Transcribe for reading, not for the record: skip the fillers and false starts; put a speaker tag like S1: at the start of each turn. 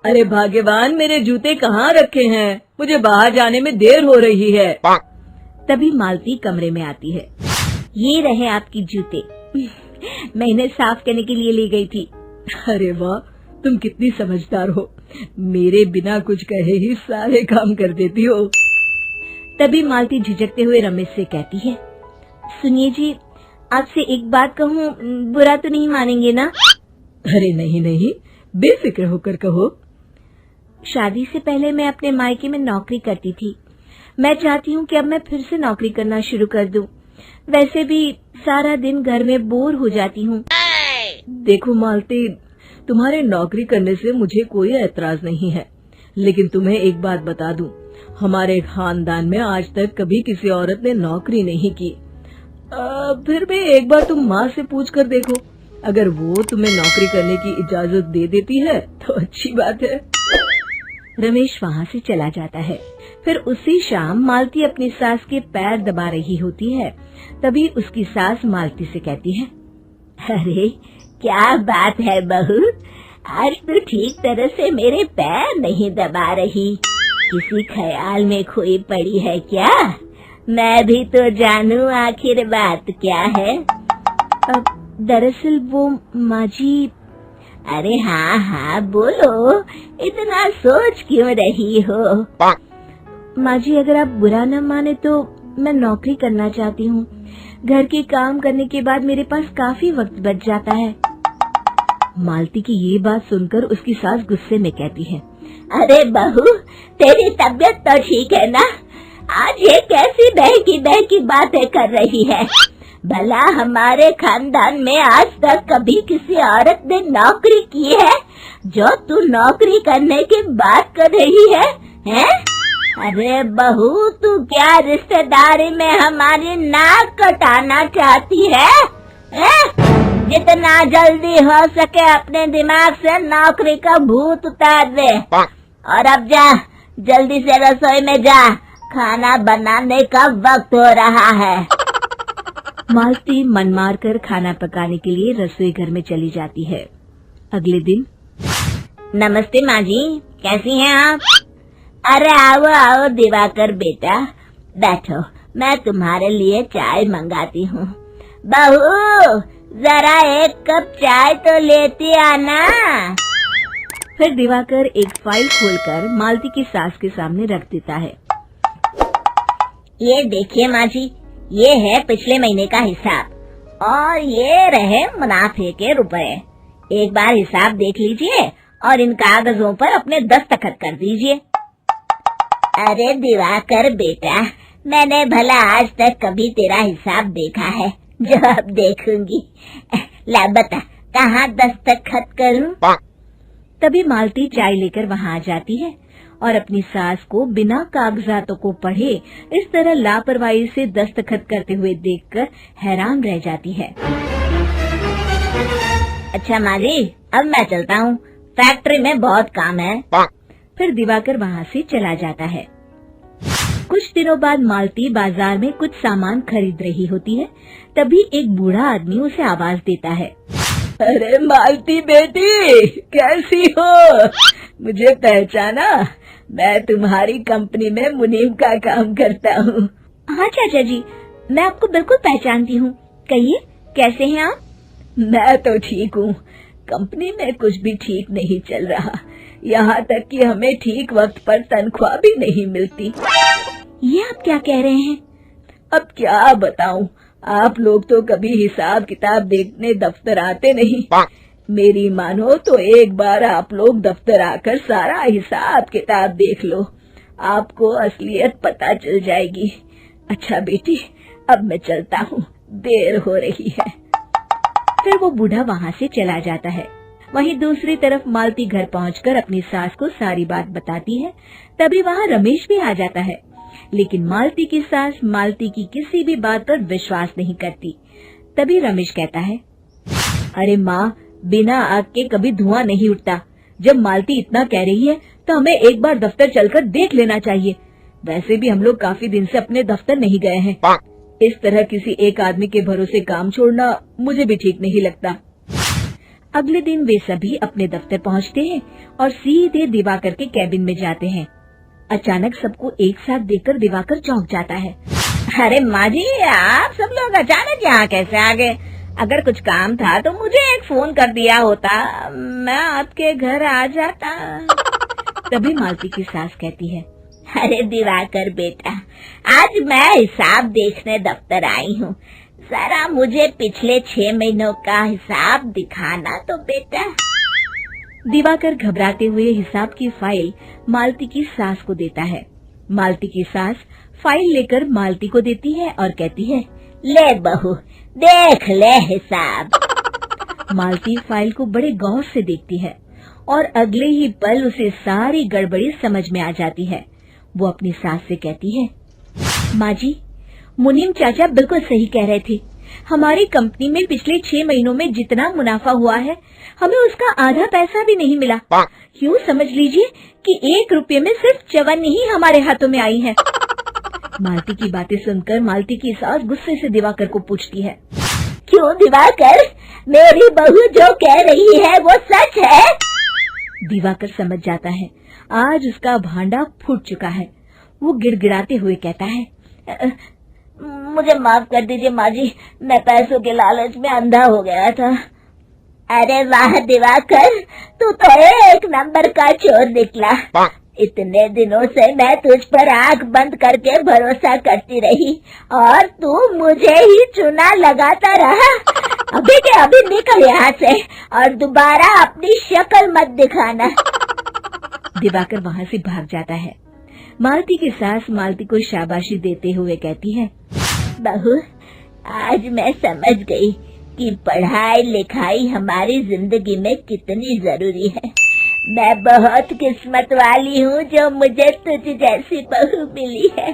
S1: अरे भाग्यवान, मेरे जूते कहाँ रखे हैं? मुझे बाहर जाने में देर हो रही है।
S2: तभी मालती कमरे में आती है। ये रहे आपकी जूते। मैं इन्हें साफ करने के लिए ले गई थी।
S1: अरे वाह, तुम कितनी समझदार हो। मेरे बिना कुछ कहे ही सारे काम कर देती हो।
S2: तभी मालती झिझकते हुए रमेश से कहती है, सुनिए जी, आपसे एक बात कहूँ, बुरा तो नहीं मानेंगे ना?
S1: अरे नहीं नहीं, बेफिक्र होकर कहो।
S2: शादी से पहले मैं अपने मायके में नौकरी करती थी। मैं चाहती हूँ कि अब मैं फिर से नौकरी करना शुरू कर दूं। वैसे भी सारा दिन घर में बोर हो जाती हूँ।
S1: देखो मालती, तुम्हारे नौकरी करने से मुझे कोई ऐतराज नहीं है, लेकिन तुम्हें एक बात बता दूं, हमारे खानदान में आज तक कभी किसी औरत ने नौकरी नहीं की। फिर भी एक बार तुम माँ से पूछ कर देखो, अगर वो तुम्हें नौकरी करने की इजाजत दे देती है तो अच्छी बात है।
S2: रमेश वहाँ से चला जाता है। फिर उसी शाम मालती अपनी सास के पैर दबा रही होती है। तभी उसकी सास मालती से कहती है, अरे क्या बात है बहू, आज तो ठीक तरह से मेरे पैर नहीं दबा रही। किसी ख्याल में खोई पड़ी है क्या? मैं भी तो जानूं आखिर बात क्या है। दरअसल वो माँ जी। अरे हाँ हाँ बोलो, इतना सोच क्यों रही हो? माँ जी, अगर आप बुरा न माने तो मैं नौकरी करना चाहती हूँ। घर के काम करने के बाद मेरे पास काफी वक्त बच जाता है। मालती की ये बात सुनकर उसकी सास गुस्से में कहती है, अरे बहू, तेरी तबीयत तो ठीक है ना? आज ये कैसी बहकी बातें कर रही है? भला हमारे खानदान में आज तक कभी किसी औरत ने नौकरी की है जो तू नौकरी करने की बात कर रही है? हैं? अरे बहू, तू क्या रिश्तेदारी में हमारी नाक कटाना चाहती है? जितना जल्दी हो सके अपने दिमाग से नौकरी का भूत उतार दे, और अब जा, जल्दी से रसोई में जा, खाना बनाने का वक्त हो रहा है। मालती मन मार कर खाना पकाने के लिए रसोई घर में चली जाती है। अगले दिन, नमस्ते माँ जी, कैसी हैं आप? अरे आओ आओ दिवाकर बेटा, बैठो, मैं तुम्हारे लिए चाय मंगाती हूँ। बहू, जरा एक कप चाय तो लेती आना। फिर दिवाकर एक फाइल खोलकर मालती की सास के सामने रख देता है। ये देखिए माँ जी, ये है पिछले महीने का हिसाब और ये रहे मुनाफे के रुपए। एक बार हिसाब देख लीजिए और इन कागजों पर अपने दस्तखत कर दीजिए। अरे दिवाकर बेटा, मैंने भला आज तक कभी तेरा हिसाब देखा है जो अब देखूंगी? ला बता, कहाँ दस्तखत करूं? तभी मालती चाय लेकर वहाँ आ जाती है और अपनी सास को बिना कागजातों को पढ़े इस तरह लापरवाही से दस्तखत करते हुए देखकर हैरान रह जाती है। अच्छा माली, अब मैं चलता हूँ, फैक्ट्री में बहुत काम है। फिर दिवाकर वहाँ से चला जाता है। कुछ दिनों बाद मालती बाजार में कुछ सामान खरीद रही होती है। तभी एक बूढ़ा आदमी उसे आवाज देता है,
S1: अरे मालती बेटी, कैसी हो? मुझे पहचाना? मैं तुम्हारी कंपनी में मुनीम का काम करता हूँ।
S2: हाँ चाचा जी, मैं आपको बिल्कुल पहचानती हूँ। कहिए, कैसे हैं आप?
S1: मैं तो ठीक हूँ। कंपनी में कुछ भी ठीक नहीं चल रहा, यहाँ तक कि हमें ठीक वक्त पर तनख्वाह भी नहीं मिलती।
S2: ये आप क्या कह रहे हैं?
S1: अब क्या बताऊँ, आप लोग तो कभी हिसाब किताब देखने दफ्तर आते नहीं। मेरी मानो तो एक बार आप लोग दफ्तर आकर सारा हिसाब किताब देख लो, आपको असलियत पता चल जाएगी। अच्छा बेटी, अब मैं चलता हूँ, देर हो रही है।
S2: फिर वो बूढ़ा वहाँ से चला जाता है। वहीं दूसरी तरफ मालती घर पहुंचकर अपनी सास को सारी बात बताती है। तभी वहाँ रमेश भी आ जाता है, लेकिन मालती की सास मालती की किसी भी बात पर विश्वास नहीं करती। तभी रमेश कहता है, अरे माँ, बिना आग के कभी धुआं नहीं उठता। जब मालती इतना कह रही है तो हमें एक बार दफ्तर चलकर देख लेना चाहिए। वैसे भी हम लोग काफी दिन से अपने दफ्तर नहीं गए हैं। इस तरह किसी एक आदमी के भरोसे काम छोड़ना मुझे भी ठीक नहीं लगता।
S1: अगले दिन वे सभी अपने दफ्तर पहुंचते हैं और सीधे दिवाकर के कैबिन में जाते हैं। अचानक सबको एक साथ देखकर दिवाकर चौंक जाता है।
S2: अरे माँ जी, आप सब लोग अचानक यहाँ कैसे आ गए? अगर कुछ काम था तो मुझे एक फोन कर दिया होता, मैं आपके घर आ जाता।
S1: तभी मालती की सास कहती है,
S2: अरे दिवाकर बेटा, आज मैं हिसाब देखने दफ्तर आई हूँ, जरा मुझे पिछले 6 महीनों का हिसाब दिखाना तो बेटा।
S1: दिवाकर घबराते हुए हिसाब की फाइल मालती की सास को देता है। मालती की सास फाइल लेकर मालती को देती है और कहती है,
S2: ले बहू, देख ले हिसाब।
S1: मालती फाइल को बड़े गौर से देखती है और अगले ही पल उसे सारी गड़बड़ी समझ में आ जाती है। वो अपनी सास से कहती है, माँ जी, मुनीम चाचा बिल्कुल सही कह रहे थे। हमारी कंपनी में पिछले 6 महीनों में जितना मुनाफा हुआ है, हमें उसका आधा पैसा भी नहीं मिला। यूँ समझ लीजिए कि 1 रुपये में सिर्फ चवन्नी ही हमारे हाथों में आई है। मालती की बातें सुनकर मालती की सास गुस्से से दिवाकर को पूछती है,
S2: क्यों दिवाकर, मेरी बहू जो कह रही है वो सच है?
S1: दिवाकर समझ जाता है आज उसका भांडा फूट चुका है। वो गिड़गिड़ाते हुए कहता है,
S2: मुझे माफ कर दीजिए माँ जी, मैं पैसों के लालच में अंधा हो गया था। अरे वाह दिवाकर, तू तो 1 नंबर का चोर निकला। इतने दिनों से मैं तुझ पर आंख बंद करके भरोसा करती रही और तू मुझे ही चुना लगाता रहा। अभी के अभी निकल यहाँ से और दोबारा अपनी शक्ल मत दिखाना।
S1: दिवाकर वहाँ से भाग जाता है। मालती की सास मालती को शाबाशी देते हुए कहती है,
S2: बहू, आज मैं समझ गई कि पढ़ाई लिखाई हमारी जिंदगी में कितनी जरूरी है। मैं बहुत किस्मत वाली हूँ जो मुझे तुझ जैसी बहू मिली है।